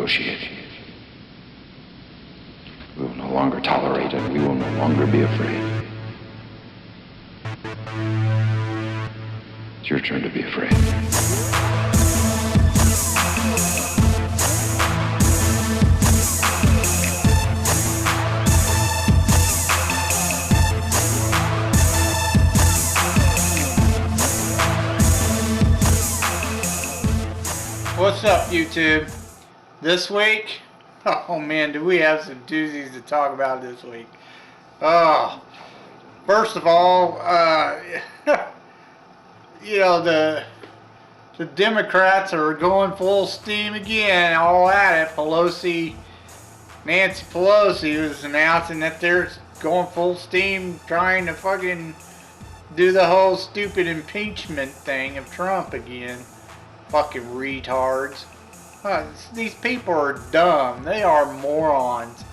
negotiate. We will no longer tolerate it. We will no longer be afraid. It's your turn to be afraid. What's up, YouTube? This week, oh man, do we have some doozies to talk about this week. First of all, you know, the Democrats are going full steam again, all at it. Nancy Pelosi was announcing that they're going full steam trying to fucking do the whole stupid impeachment thing of Trump again. Fucking retards. These people are dumb. They are morons.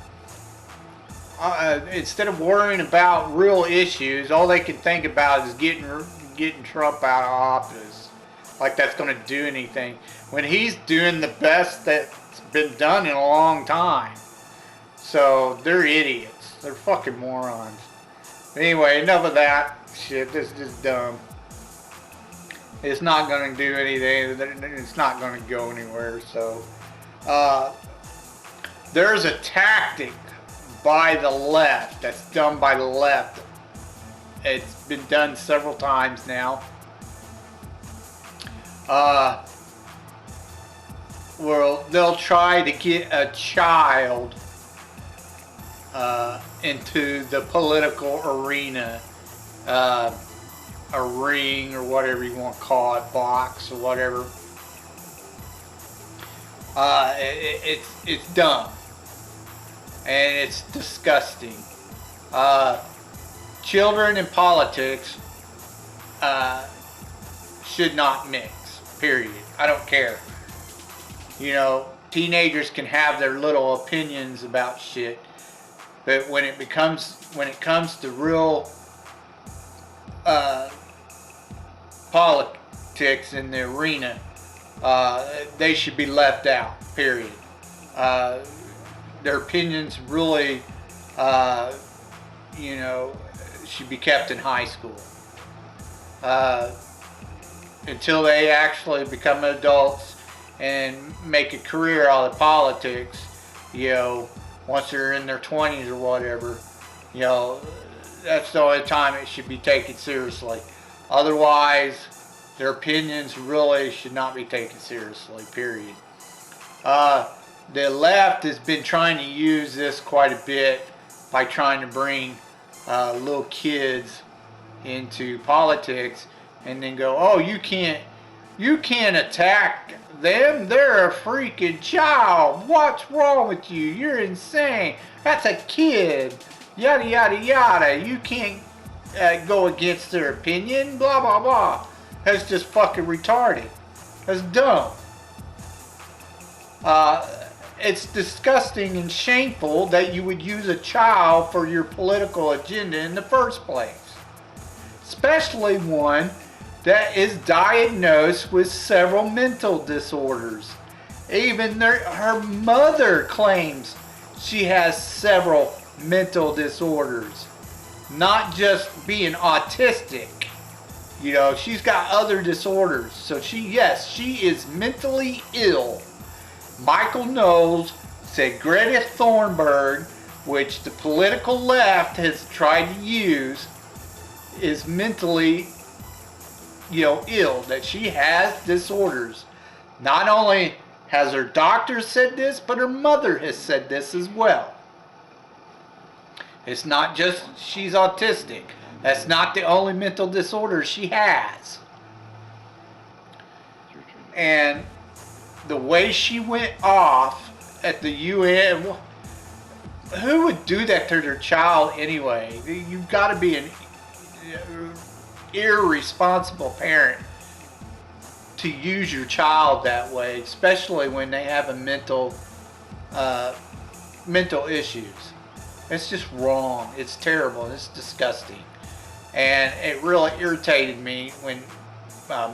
Instead of worrying about real issues, all they can think about is getting Trump out of office. Like that's going to do anything. When he's doing the best that's been done in a long time. So they're idiots. They're fucking morons. Anyway, enough of that shit. This is just dumb. It's not going to do anything. It's not going to go anywhere. So, there's a tactic by the left that's done by the left. It's been done several times now. Where they'll try to get a child into the political arena. A ring or whatever you want to call it, box or whatever. It's dumb and it's disgusting. Children in politics should not mix. Period. I don't care. You know, teenagers can have their little opinions about shit, but when it comes to real politics in the arena, they should be left out, period. Their opinions really, you know, should be kept in high school. Until they actually become adults and make a career out of politics, you know, once they're in their 20s or whatever, you know, that's the only time it should be taken seriously. Otherwise, their opinions really should not be taken seriously, period. The left has been trying to use this quite a bit by trying to bring little kids into politics and then go, oh, you can't attack them. They're a freaking child. What's wrong with you? You're insane. That's a kid. Yada, yada, yada. You can't go against their opinion, blah, blah, blah. That's just fucking retarded. That's dumb. It's disgusting and shameful that you would use a child for your political agenda in the first place. Especially one that is diagnosed with several mental disorders. Even her mother claims she has several mental disorders. Not just being autistic. You know, she's got other disorders. So she is mentally ill. Michael Knowles said Greta Thunberg, which the political left has tried to use, is mentally, you know, ill. That she has disorders. Not only has her doctor said this, but her mother has said this as well. It's not just she's autistic. That's not the only mental disorder she has. And the way she went off at the UN, who would do that to their child anyway? You've got to be an irresponsible parent to use your child that way, especially when they have a mental issues. It's just wrong. It's terrible. It's disgusting. And it really irritated me when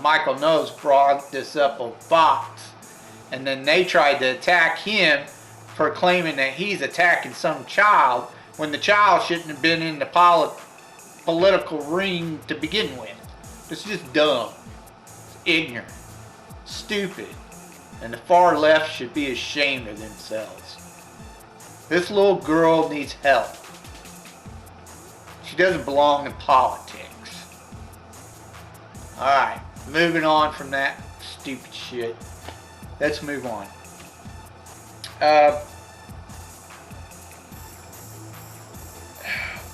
Michael Knowles brought this up on Fox. and then they tried to attack him for claiming that he's attacking some child when the child shouldn't have been in the political ring to begin with. It's just dumb, it's ignorant, stupid, and the far left should be ashamed of themselves. This little girl needs help. She doesn't belong in politics. Alright, moving on from that stupid shit. Let's move on.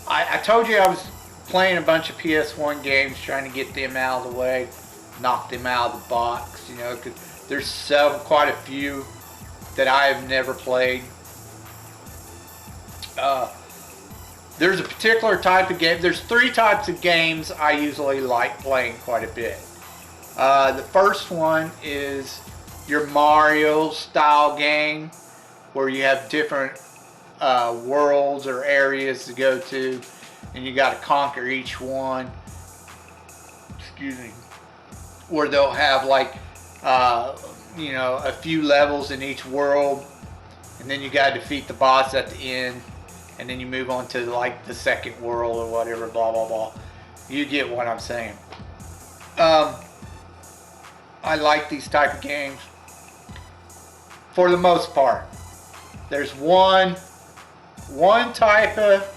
I told you I was playing a bunch of PS1 games, trying to get them out of the way, knock them out of the box, you know, because there's quite a few that I have never played. There's a particular type of game. There's 3 types of games I usually like playing quite a bit. The first one is your Mario style game, where you have different worlds or areas to go to, and you got to conquer each one. Excuse me. Where they'll have like you know, a few levels in each world, and then you got to defeat the boss at the end, and then you move on to like the second world or whatever, blah blah blah. You get what I'm saying. I like these type of games for the most part. There's one type of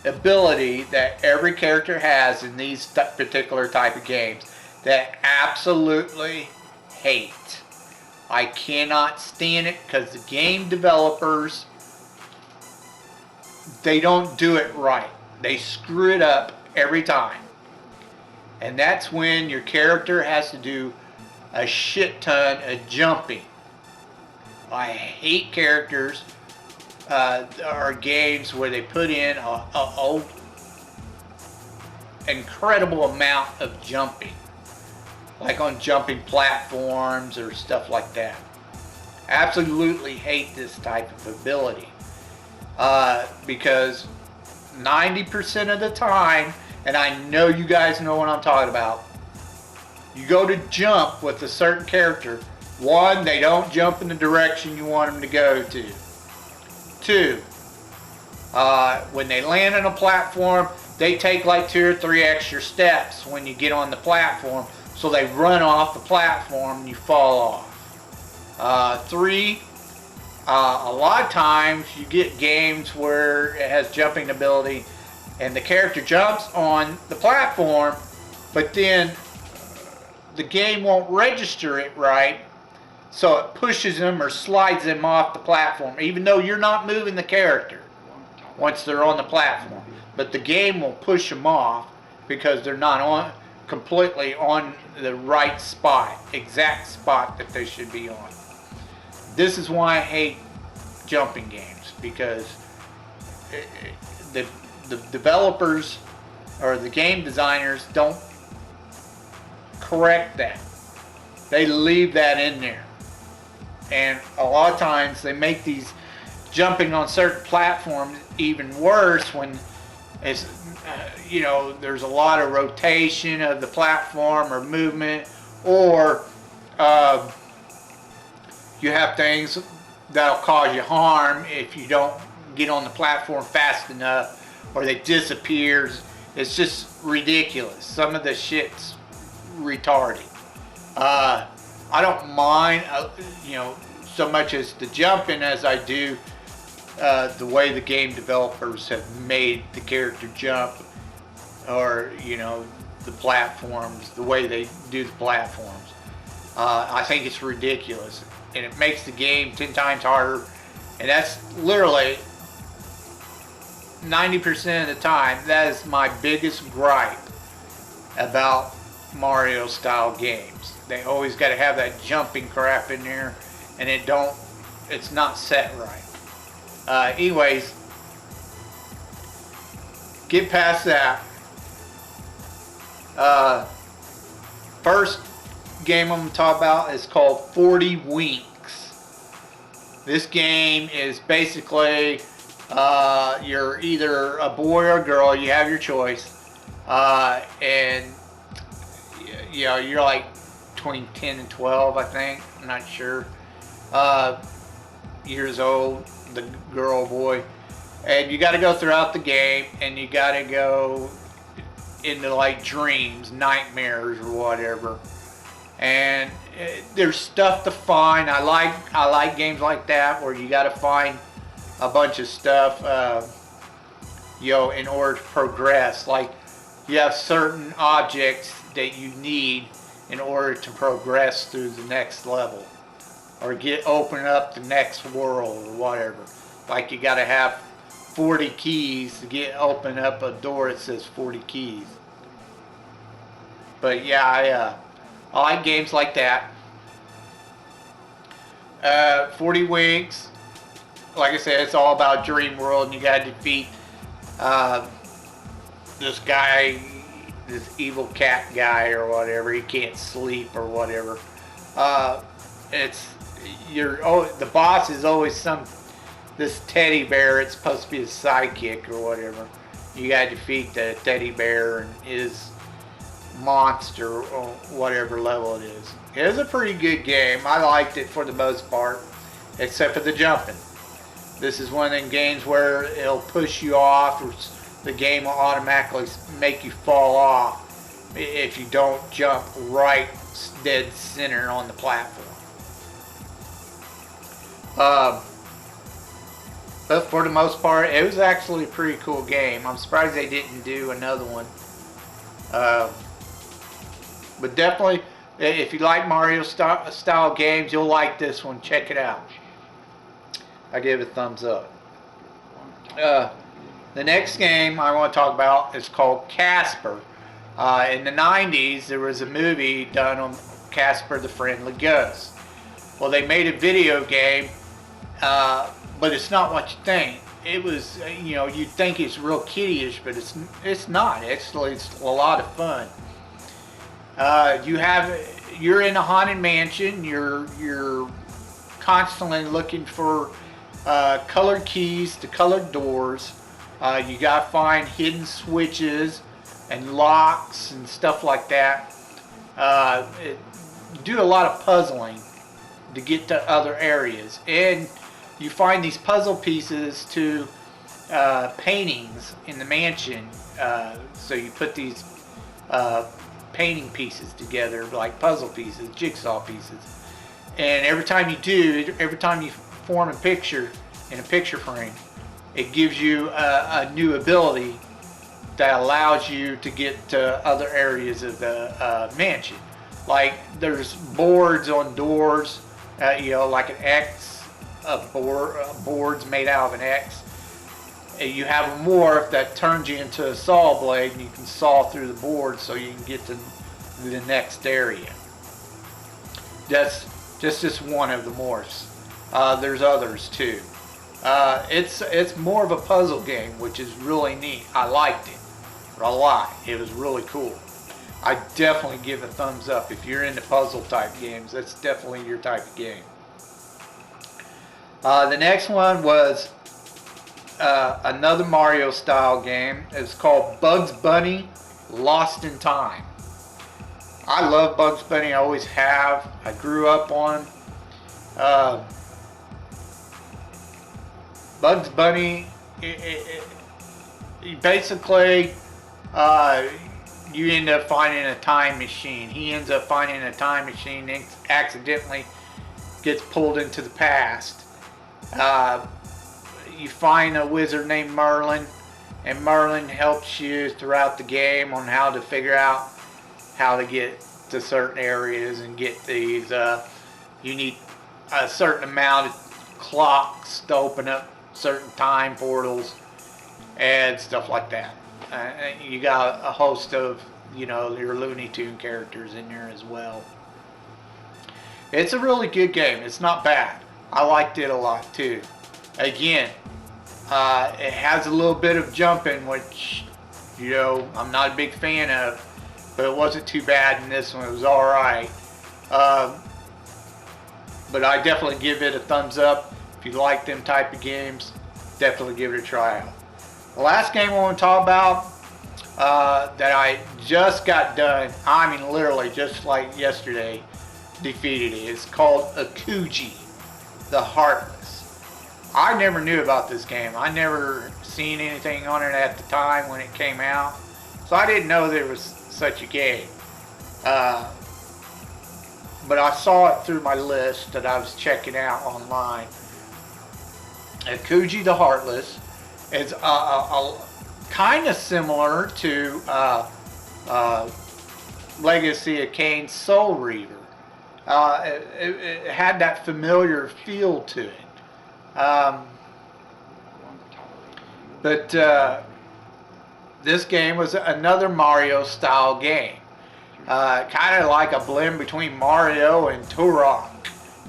ability that every character has in these particular type of games that I absolutely hate. I cannot stand it because the game developers, they don't do it right. They screw it up every time. And that's when your character has to do a shit ton of jumping. I hate characters or games where they put in a incredible amount of jumping, like on jumping platforms or stuff like that. Absolutely hate this type of ability because 90% of the time, and I know you guys know what I'm talking about, you go to jump with a certain character. 1, they don't jump in the direction you want them to go to. 2, when they land on a platform, they take like 2 or 3 extra steps when you get on the platform, so they run off the platform and you fall off. 3, a lot of times you get games where it has jumping ability and the character jumps on the platform, but then the game won't register it right, so it pushes them or slides them off the platform, even though you're not moving the character once they're on the platform. But the game will push them off because they're not completely on the right spot, exact spot that they should be on. This is why I hate jumping games, because the developers or the game designers don't correct that. They leave that in there. And a lot of times they make these jumping on certain platforms even worse when it's, you know, there's a lot of rotation of the platform or movement, or you have things that'll cause you harm if you don't get on the platform fast enough, or they disappear. It's just ridiculous. Some of the shit's retarded. I don't mind, you know, so much as the jumping as I do the way the game developers have made the character jump, or, you know, the platforms, the way they do the platforms. I think it's ridiculous, and it makes the game 10 times harder, and that's literally 90% of the time. That is my biggest gripe about Mario style games. They always got to have that jumping crap in there, and it's not set right. Anyways, get past that. First game I'm going to talk about is called 40 Winks. This game is basically you're either a boy or a girl, you have your choice, and you know, you're like between 10 and 12, I think. I'm not sure. Years old, the girl, boy. And you got to go throughout the game, and you got to go into like dreams, nightmares, or whatever. And there's stuff to find. I like games like that where you got to find a bunch of stuff, in order to progress. Like you have certain objects that you need in order to progress through the next level, or open up the next world, or whatever. Like you got to have 40 keys to open up a door that says 40 keys. But yeah, I like games like that. 40 Winks, like I said, it's all about Dream World, and you gotta defeat this guy, this evil cat guy or whatever. He can't sleep or whatever. The boss is always this teddy bear. It's supposed to be his sidekick or whatever. You gotta defeat the teddy bear and his monster or whatever level it is. It is a pretty good game. I liked it for the most part, except for the jumping. This is one of them games where it'll push you off, or the game will automatically make you fall off if you don't jump right dead center on the platform. But for the most part, it was actually a pretty cool game. I'm surprised they didn't do another one. But definitely, if you like Mario style games, you'll like this one. Check it out. I give it a thumbs up. The next game I want to talk about is called Casper. In the 90s, there was a movie done on Casper the Friendly Ghost. Well, they made a video game, but it's not what you think. It was, you'd think it's real kiddie-ish, but it's not. Actually, it's a lot of fun. You're in a haunted mansion. You're constantly looking for colored keys to colored doors. You gotta find hidden switches and locks and stuff like that. You do a lot of puzzling to get to other areas, and you find these puzzle pieces to paintings in the mansion. So you put these painting pieces together, like puzzle pieces, jigsaw pieces. And every time you form a picture in a picture frame, it gives you a new ability that allows you to get to other areas of the mansion. Like there's boards on doors, like an X, boards made out of an X. You have a morph that turns you into a saw blade, and you can saw through the board so you can get to the next area. That's just one of the morphs. There's others too. It's more of a puzzle game, which is really neat. I liked it a lot. It was really cool. I definitely give a thumbs up. If you're into puzzle type games, that's definitely your type of game. The next one was another Mario style game. It's called Bugs Bunny Lost in Time. I love Bugs Bunny. I always have. I grew up on Bugs Bunny. Basically, you end up finding a time machine. He ends up finding a time machine and accidentally gets pulled into the past. You find a wizard named Merlin, and Merlin helps you throughout the game on how to figure out how to get to certain areas and get these. You need a certain amount of clocks to open up certain time portals and stuff like that. You got a host of, your Looney Tune characters in there as well. It's a really good game. It's not bad. I liked it a lot too. Again, it has a little bit of jumping, which, I'm not a big fan of, but it wasn't too bad in this one. It was alright. But I definitely give it a thumbs up. If you like them type of games, definitely give it a try out. The last game I want to talk about that I just got done, I mean literally just like yesterday, defeated it. It's called Akuji The Heartless. I never knew about this game. I never seen anything on it at the time when it came out. So I didn't know there was such a game. But I saw it through my list that I was checking out online. Akuji The Heartless is kind of similar to Legacy of Kain Soul Reaver. It had that familiar feel to it. But this game was another Mario style game. Kind of like a blend between Mario and Turok,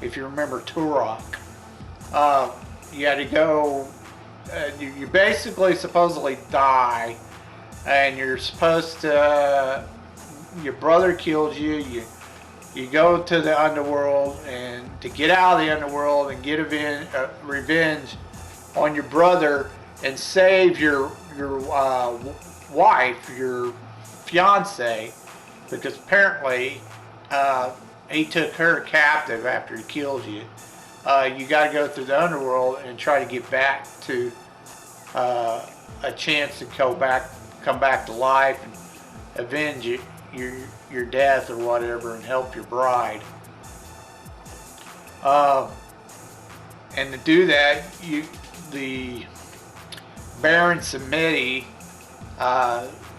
if you remember Turok. You had to go, you basically supposedly die, and you're supposed to, your brother killed you, you go to the underworld, and to get out of the underworld and get revenge on your brother and save your wife, your fiance, because apparently he took her captive after he killed you. You got to go through the underworld and try to get back to a chance to come back to life and avenge your death or whatever, and help your bride. And to do that, the Baron Samedi,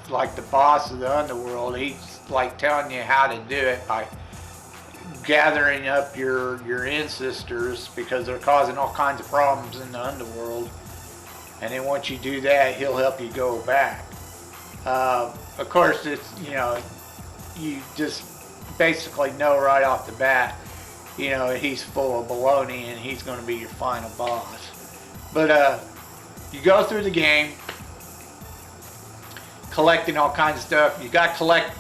like the boss of the underworld, he's like telling you how to do it by gathering up your ancestors, because they're causing all kinds of problems in the underworld. And then once you do that, he'll help you go back. Of course, it's, you just basically know right off the bat, he's full of baloney and he's going to be your final boss. But you go through the game collecting all kinds of stuff. You got to collect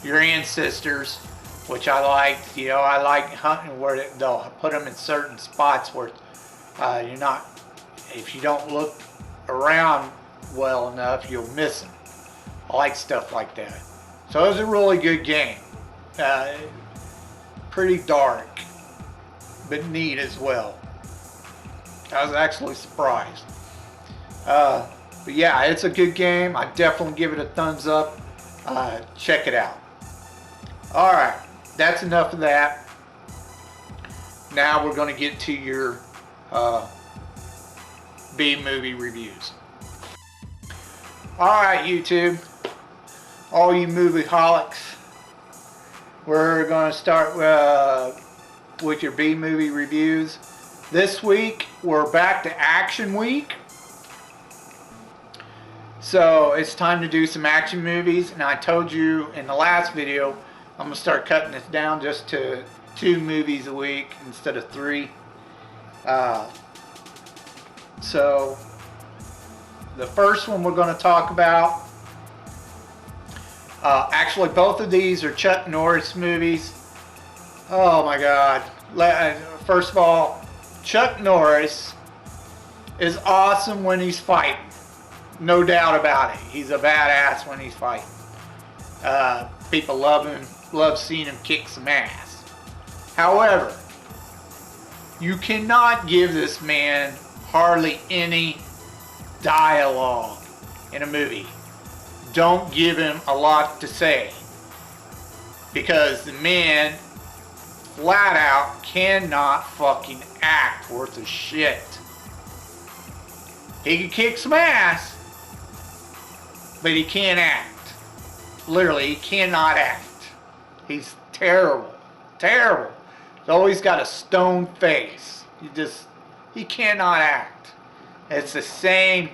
your ancestors, which I liked. I like hunting where they'll put them in certain spots where you're not, if you don't look around well enough, you'll miss them. I like stuff like that. So it was a really good game. Pretty dark, but neat as well. I was actually surprised. But yeah, it's a good game. I definitely give it a thumbs up. Check it out. Alright, that's enough of that. Now we're going to get to your B-movie reviews. Alright, YouTube. All you movie holics. We're going to start with your B-movie reviews. This week, we're back to Action Week. So it's time to do some action movies, and I told you in the last video I'm going to start cutting this down just to 2 movies a week instead of 3. So the first one we're going to talk about, actually both of these are Chuck Norris movies. Oh my God. First of all, Chuck Norris is awesome when he's fighting. No doubt about it. He's a badass when he's fighting. People love him, love seeing him kick some ass. However, you cannot give this man hardly any dialogue in a movie. Don't give him a lot to say, because the man flat out cannot fucking act worth a shit. He can kick some ass, but he can't act. Literally, he cannot act. He's terrible. Terrible. He's always got a stone face. He cannot act. It's the same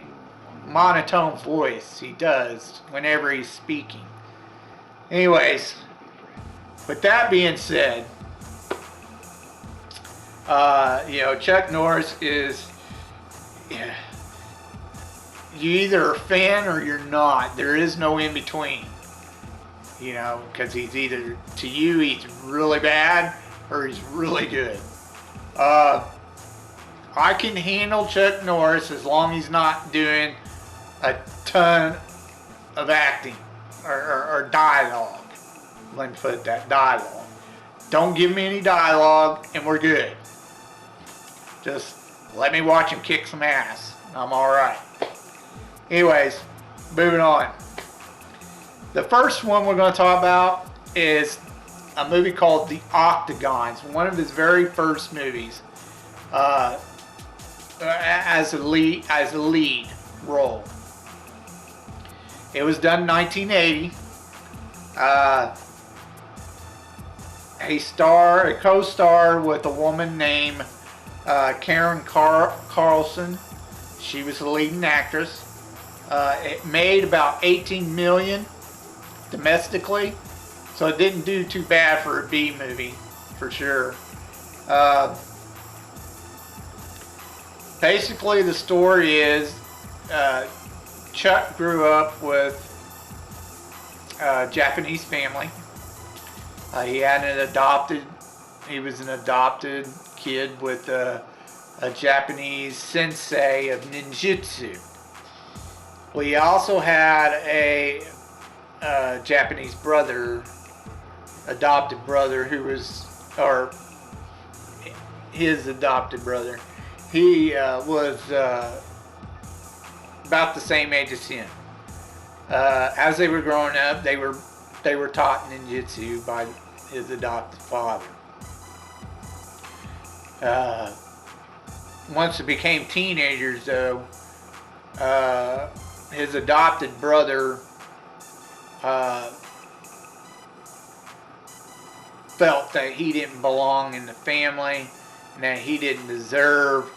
monotone voice he does whenever he's speaking. Anyways, with that being said, Chuck Norris is, you either are a fan or you're not. There is no in between. Because he's either, to you, he's really bad or he's really good. I can handle Chuck Norris as long as he's not doing a ton of acting or dialogue. Let me put that, dialogue. Don't give me any dialogue, and we're good. Just let me watch him kick some ass. I'm alright. Anyways, moving on. The first one we're going to talk about is a movie called The Octagon. It's one of his very first movies as a lead role. It was done in 1980. A co-star with a woman named Karen Carlson. She was the leading actress. It made about $18 million domestically, so it didn't do too bad for a B movie, for sure. Basically, the story is Chuck grew up with a Japanese family. He was an adopted kid with a Japanese sensei of ninjutsu. We also had a Japanese brother, adopted brother, who was, or his adopted brother. He was about the same age as him. As they were growing up, they were taught ninjutsu by his adopted father. Once they became teenagers, though, his adopted brother felt that he didn't belong in the family and that he didn't deserve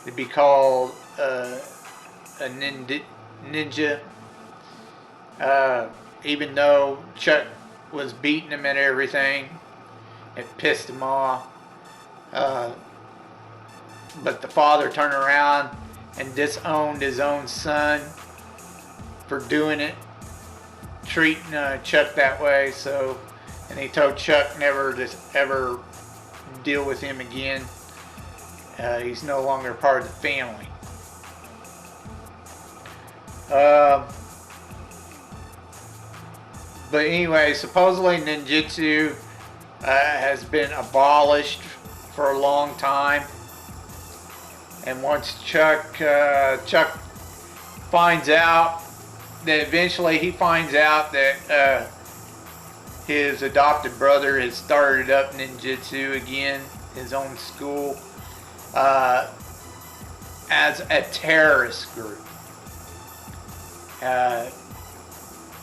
to be called a ninja. Even though Chuck was beating him at everything, it pissed him off. But the father turned around and disowned his own son for doing it, treating Chuck that way. So, and he told Chuck never to ever deal with him again. He's no longer part of the family. But anyway, supposedly ninjutsu has been abolished for a long time. And once Chuck finds out that eventually he finds out that his adopted brother has started up ninjutsu again, his own school, as a terrorist group.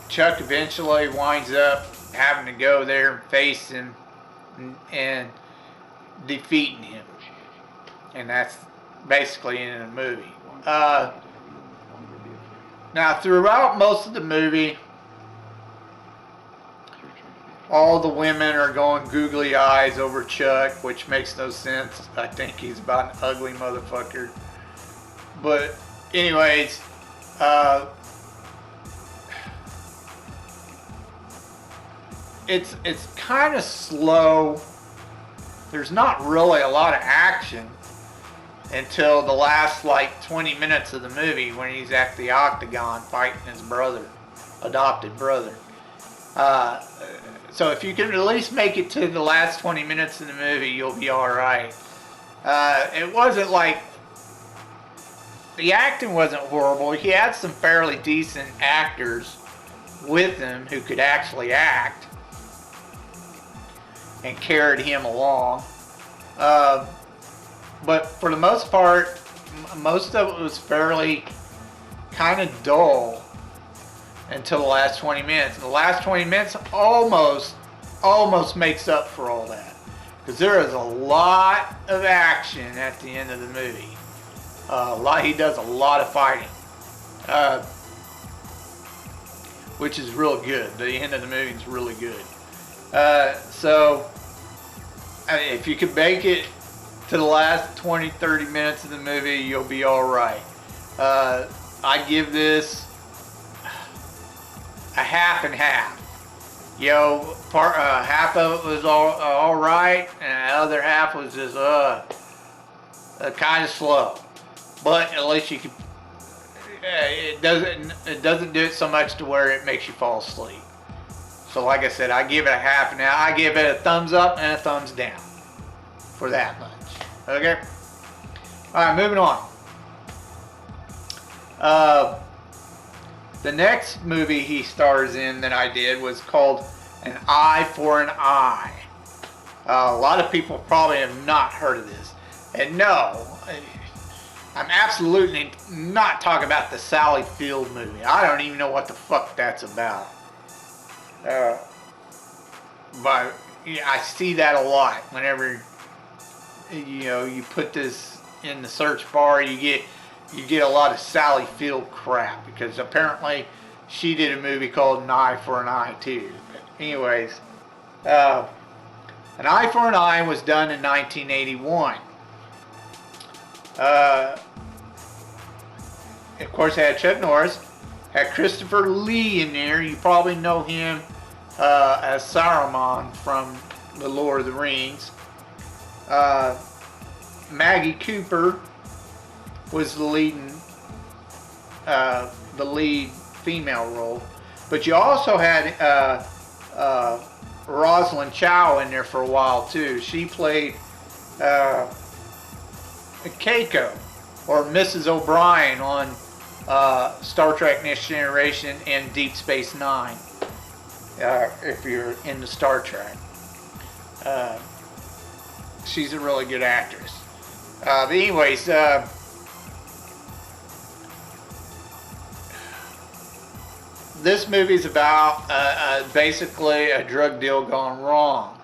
Chuck eventually winds up having to go there and face him and defeating him. And that's basically in the movie. Now, throughout most of the movie, all the women are going googly eyes over Chuck, which makes no sense. I think he's about an ugly motherfucker. But anyways, it's kind of slow. There's not really a lot of action until the last like 20 minutes of the movie when he's at the Octagon fighting his brother, adopted brother. So if you can at least make it to the last 20 minutes of the movie, you'll be alright. It wasn't like, the acting wasn't horrible. He had some fairly decent actors with him who could actually act and carried him along. But for the most part, most of it was fairly kind of dull until the last 20 minutes. And the last 20 minutes almost makes up for all that. Because there is a lot of action at the end of the movie. He does a lot of fighting. Which is real good. The end of the movie is really good. So, I mean, if you can make it to the last 20-30 minutes of the movie, you'll be alright. I give this a half and half. Half of it was all right, and the other half was just kind of slow. But at least you can. It doesn't do it so much to where it makes you fall asleep. So like I said, I give it a half now. I give it a thumbs up and a thumbs down for that much. Okay? Alright, moving on. The next movie he stars in that I did was called An Eye for an Eye. A lot of people probably have not heard of this. And no, I'm absolutely not talking about the Sally Field movie. I don't even know what the fuck that's about. But yeah, I see that a lot whenever you put this in the search bar. You get a lot of Sally Field crap, because apparently she did a movie called An Eye for an Eye too. But anyways, An Eye for an Eye was done in 1981. Of course, it had Chuck Norris, had Christopher Lee in there. You probably know him as Saruman from The Lord of the Rings. Maggie Cooper was the lead female role, but you also had Rosalind Chow in there for a while too. She played Keiko, or Mrs. O'Brien on Star Trek Next Generation and Deep Space Nine, if you're into Star Trek. She's a really good actress. But anyways, this movie's about basically a drug deal gone wrong.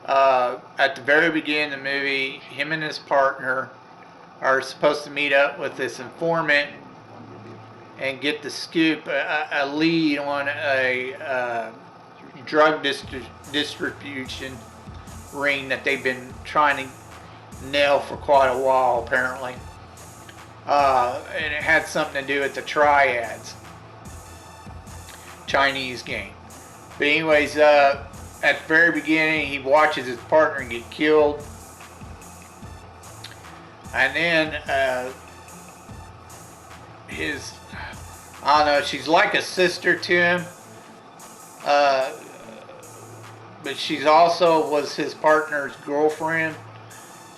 At the very beginning of the movie, him and his partner are supposed to meet up with this informant and get the scoop, a lead on a drug distribution ring that they've been trying to nail for quite a while, apparently. And it had something to do with the triads, Chinese game. But anyways, at the very beginning, he watches his partner get killed. And then I don't know, she's like a sister to him. But she's also was his partner's girlfriend.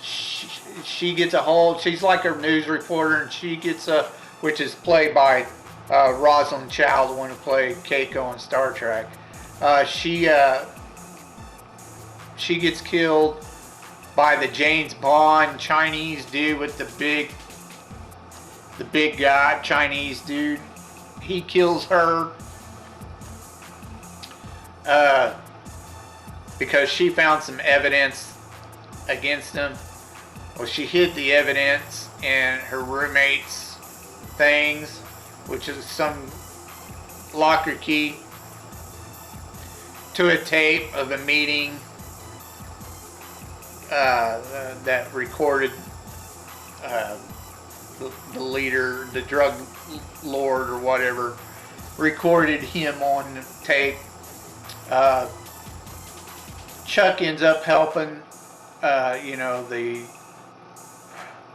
She gets a hold, she's like a news reporter, and she gets which is played by Rosalind Chow, the one who played Keiko on Star Trek. She gets killed by the James Bond Chinese dude with the big guy, Chinese dude. He kills her because she found some evidence against him. Well, she hid the evidence in her roommate's things, which is some locker key to a tape of a meeting that recorded the leader, the drug lord or whatever, recorded him on the tape. Chuck ends up helping,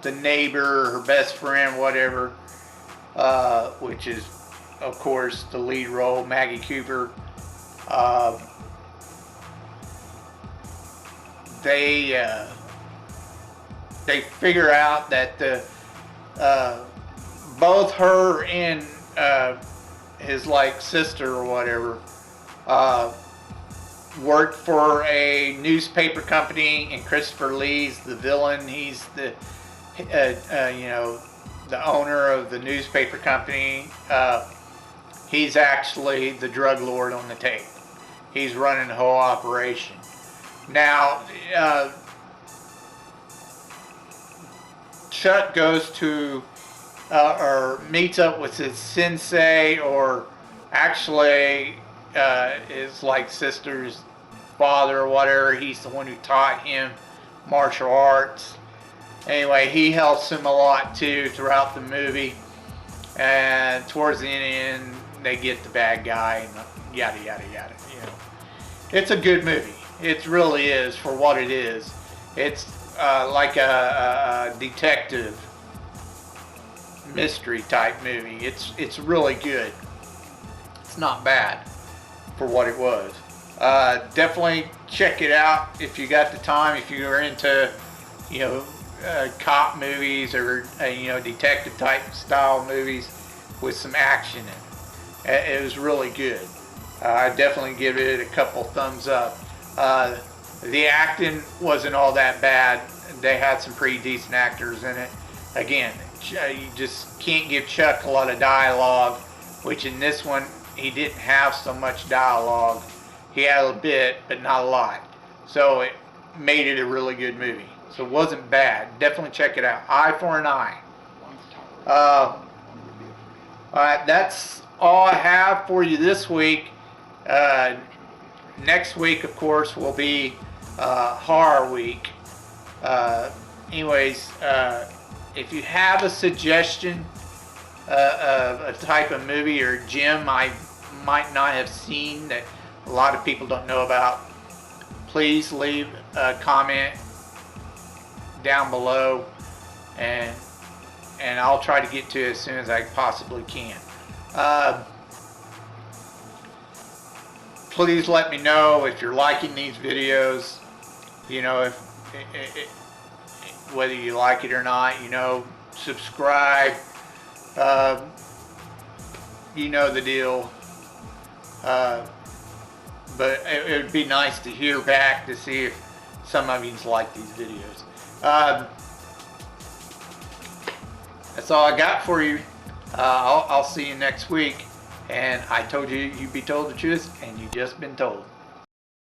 the neighbor, her best friend, whatever, which is, of course, the lead role, Maggie Cooper. They figure out that both her and his sister or whatever worked for a newspaper company, and Christopher Lee's the villain. He's the the owner of the newspaper company. He's actually the drug lord on the tape. He's running the whole operation. Now, Chuck goes to or meets up with his sensei, or actually his sister's father or whatever. He's the one who taught him martial arts. Anyway, he helps him a lot too throughout the movie, and towards the end they get the bad guy and yada yada yada. It's a good movie. It really is for what it is. It's like a detective mystery type movie. It's really good. It's not bad for what it was. Definitely check it out if you got the time. If you're into, cop movies or detective type style movies with some action in it. It was really good. I definitely give it a couple thumbs up. The acting wasn't all that bad. They had some pretty decent actors in it. Again, you just can't give Chuck a lot of dialogue, which in this one he didn't have so much dialogue. He had a bit, but not a lot. So it made it a really good movie. So it wasn't bad. Definitely check it out. Eye for an Eye. Alright, that's all I have for you this week. Next week, of course, will be Horror Week. Anyways, if you have a suggestion of a type of movie or gem I might not have seen that a lot of people don't know about, please leave a comment down below, and I'll try to get to it as soon as I possibly can. Please let me know if you're liking these videos, if whether you like it or not, subscribe, the deal. But it would be nice to hear back to see if some of you like these videos. That's all I got for you. I'll see you next week. And I told you you'd be told the truth, and you just been told.